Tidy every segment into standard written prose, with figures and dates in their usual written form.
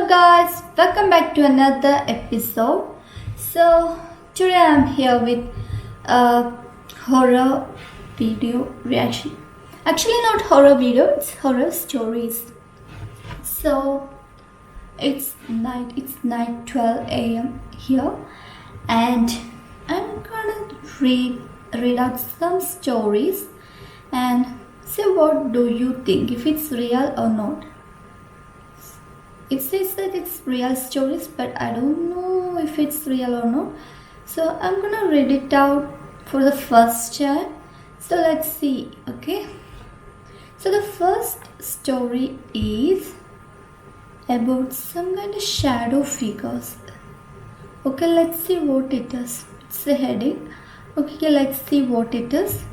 guys, welcome back to another episode. So today I'm here with a horror video reaction. Actually, not horror video, it's horror stories. So it's night 12 a.m. here, and I'm gonna read out some stories and say what do you think, if it's real or not. It says that it's real stories, but I don't know if it's real or not. So I'm gonna read it out for the first time. So let's see, okay? So the first story is about some kind of shadow figures. Okay, let's see what it is. It's a heading. Okay, let's see what it is.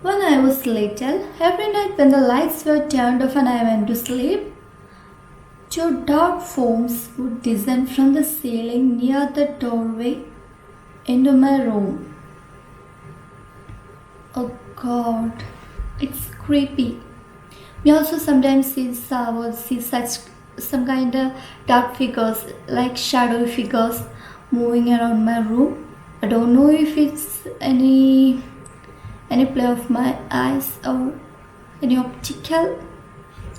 When I was little, every night when the lights were turned off and I went to sleep, two dark forms would descend from the ceiling near the doorway into my room. Oh God, it's creepy. We also sometimes see such some kind of dark figures, like shadow figures, moving around my room. I don't know if it's any play of my eyes or any optical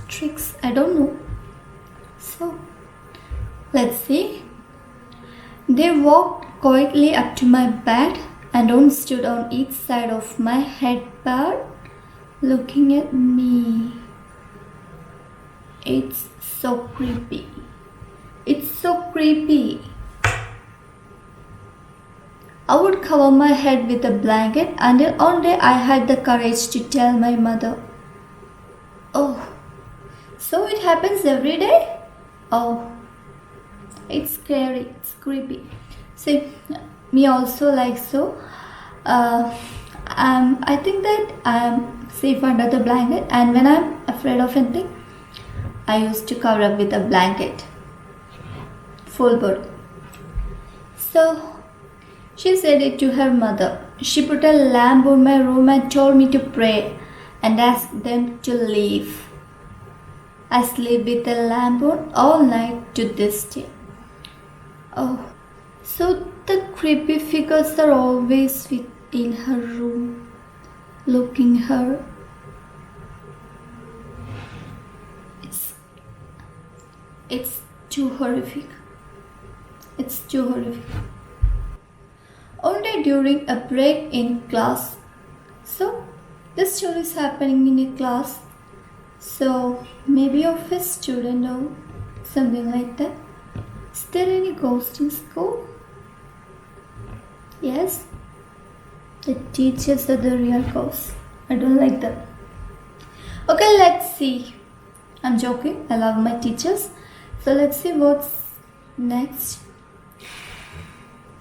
tricks. I don't know. So let's see. They walked quietly up to my bed and stood on each side of my headboard, looking at me. It's so creepy. It's so creepy. I would cover my head with a blanket until one day I had the courage to tell my mother. Oh, so it happens every day? Oh, it's scary, it's creepy. See, me also like so. I think that I'm safe under the blanket, and when I'm afraid of anything, I used to cover up with a blanket, full body. So she said it to her mother. She put a lamp on my room and told me to pray and ask them to leave. I sleep with a lamp on all night to this day. Oh, so the creepy figures are always in her room, looking her. It's too horrific. It's too horrific. Only during a break in class. So this story is happening in a class. So maybe of a student or something like that. Is there any ghost in school? Yes. The teachers are the real ghosts. I don't like that. Okay, let's see. I'm joking. I love my teachers. So let's see what's next.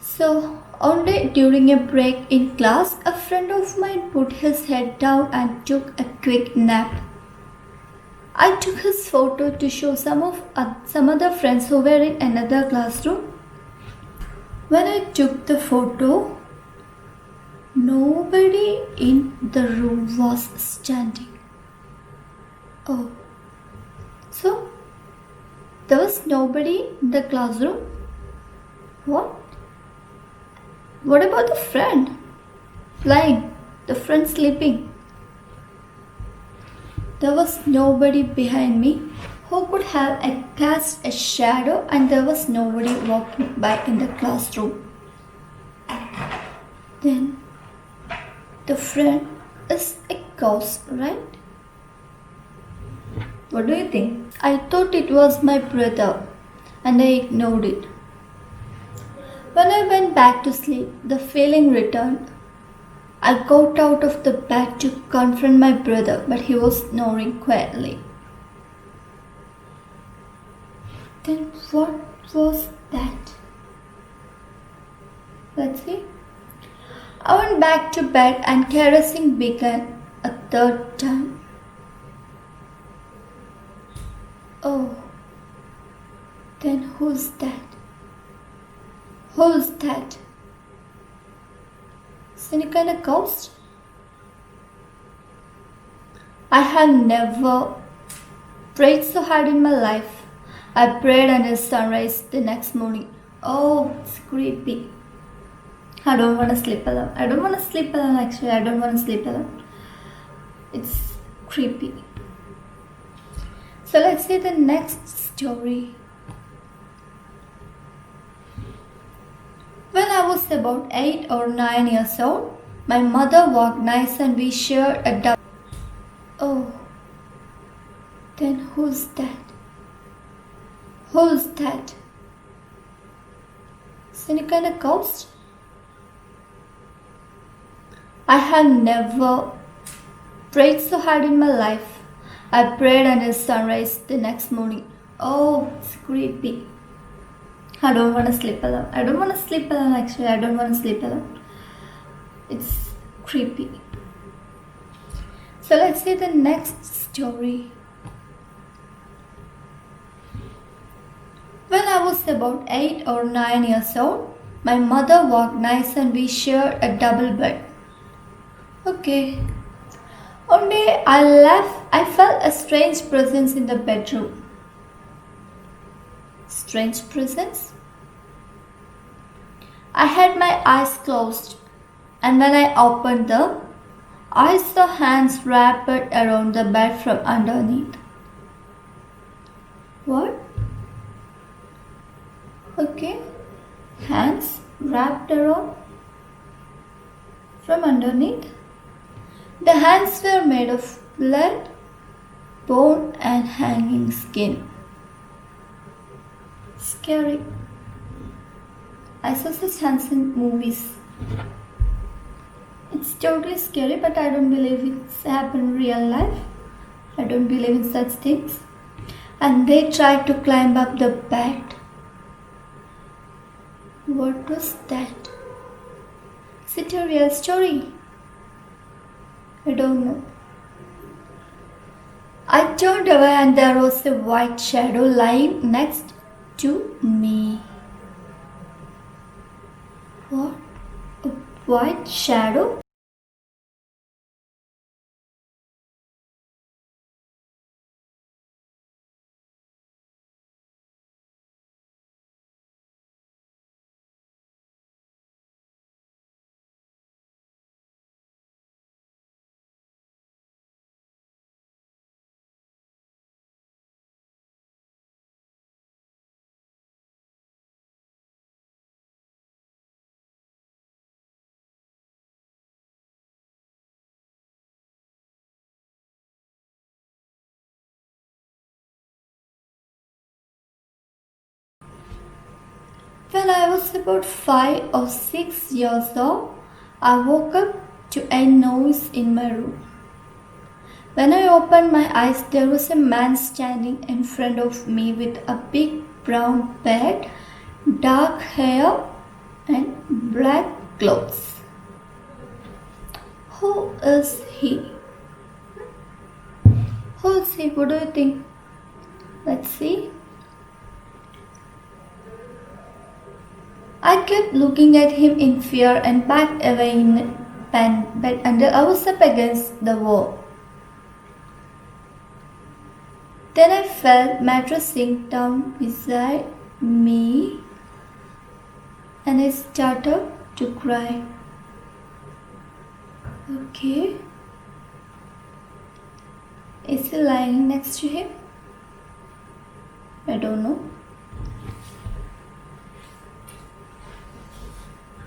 So one day during a break in class, a friend of mine put his head down and took a quick nap. I took his photo to show some other friends who were in another classroom. When I took the photo, nobody in the room was standing. Oh, so there was nobody in the classroom? What? What about the friend? Lying, the friend sleeping. There was nobody behind me who could have cast a shadow, and there was nobody walking by in the classroom. Then the friend is a ghost, right? What do you think? I thought it was my brother and I ignored it. When I went back to sleep, the feeling returned. I got out of the bed to confront my brother, but he was snoring quietly. Then what was that? Let's see. I went back to bed and caressing began a third time. Oh, then who's that? Who's that? Any kind of ghost? I have never prayed so hard in my life. I prayed until sunrise the next morning. Oh, it's creepy. I don't want to sleep alone. I don't want to sleep alone actually. I don't want to sleep alone. It's creepy. So let's see the next story. When I was about 8 or 9 years old, my mother walked nice and we shared a double. Oh, then who's that? Who's that? Is any kind of ghost? I have never prayed so hard in my life. I prayed until sunrise the next morning. Oh, it's creepy. I don't want to sleep alone. I don't want to sleep alone actually. I don't want to sleep alone. It's creepy. So let's see the next story. When I was about 8 or 9 years old, my mother walked nice and we shared a double bed. Okay. One day I felt a strange presence in the bedroom. Strange presence? I had my eyes closed, and when I opened them, I saw hands wrapped around the bed from underneath. What? Okay. Hands wrapped around from underneath. The hands were made of blood, bone, and hanging skin. Scary. I saw such hands in movies. It's totally scary, but I don't believe it's happened in real life. I don't believe in such things. And they tried to climb up the bed. What was that? Is it a real story? I don't know. I turned away and there was a white shadow lying next to me. What? A white shadow? When I was about 5 or 6 years old, I woke up to a noise in my room. When I opened my eyes, there was a man standing in front of me with a big brown beard, dark hair, and black clothes. Who is he? Who is he? What do you think? Let's see. I kept looking at him in fear and backed away in bed until I was up against the wall. Then I felt mattress sink down beside me and I started to cry. Okay. Is he lying next to him? I don't know.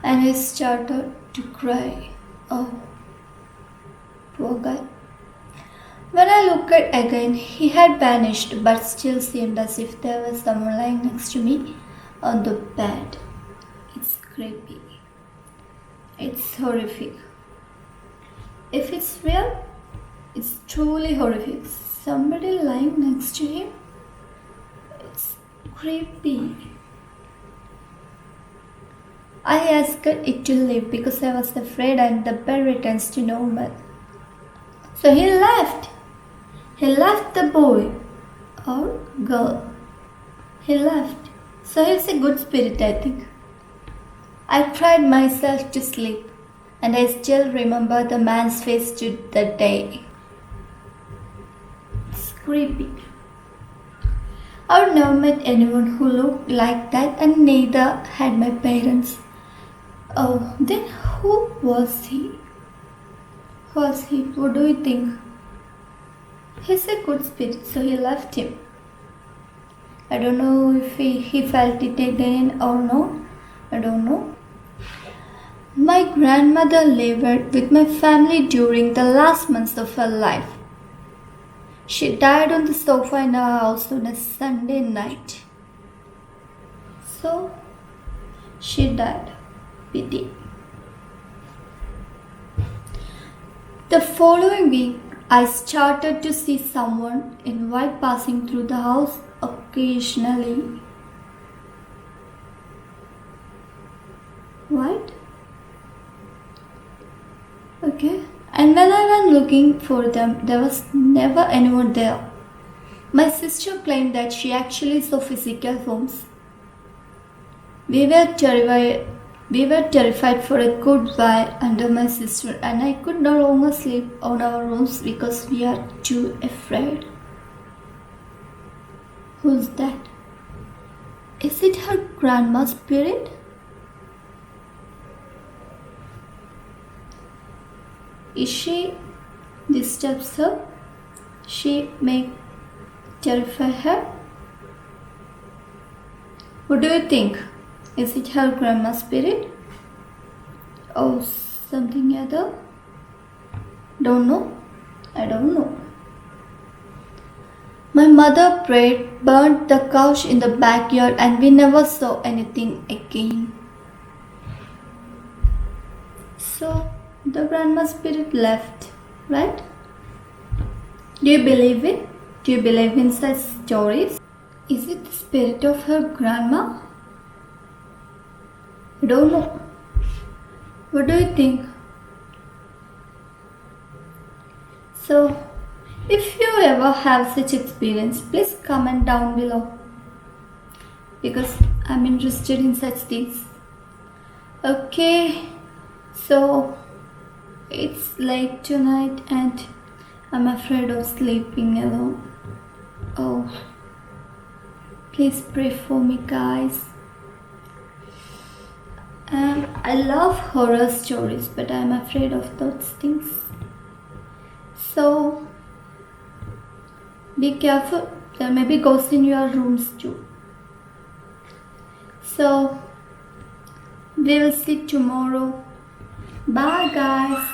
And I started to cry. Oh, poor guy. When I looked again, he had vanished but still seemed as if there was someone lying next to me on the bed. It's creepy. It's horrific. If it's real, it's truly horrific. Somebody lying next to him? It's creepy. I asked it to leave because I was afraid and the bed returns to normal. So he left. He left the boy or girl. He left. So he's a good spirit, I think. I cried myself to sleep and I still remember the man's face to the day. It's creepy. I've never met anyone who looked like that, and neither had my parents. Oh, then who was he? Was he? What do you think? He's a good spirit, so he left him. I don't know if he felt it again or no. I don't know. My grandmother lived with my family during the last months of her life. She died on the sofa in our house on a Sunday night. So, she died. Pity. The following week, I started to see someone in white passing through the house occasionally. What? Okay. And when I went looking for them, there was never anyone there. My sister claimed that she actually saw physical forms. We were terrified for a good while under my sister, and I could no longer sleep on our rooms because we are too afraid. Who's that? Is it her grandma's spirit? If she disturbs her, she may terrify her. What do you think? Is it her grandma's spirit? Or something other? Don't know. I don't know. My mother prayed, burnt the couch in the backyard, and we never saw anything again. So, the grandma spirit left, right? Do you believe it? Do you believe in such stories? Is it the spirit of her grandma? I don't know. What do you think? So, if you ever have such experience, please comment down below, because I'm interested in such things. Okay, so it's late tonight and I'm afraid of sleeping alone. Oh, please pray for me, guys. I love horror stories, but I'm afraid of those things. So be careful. There may be ghosts in your rooms too. So we will see tomorrow. Bye, guys.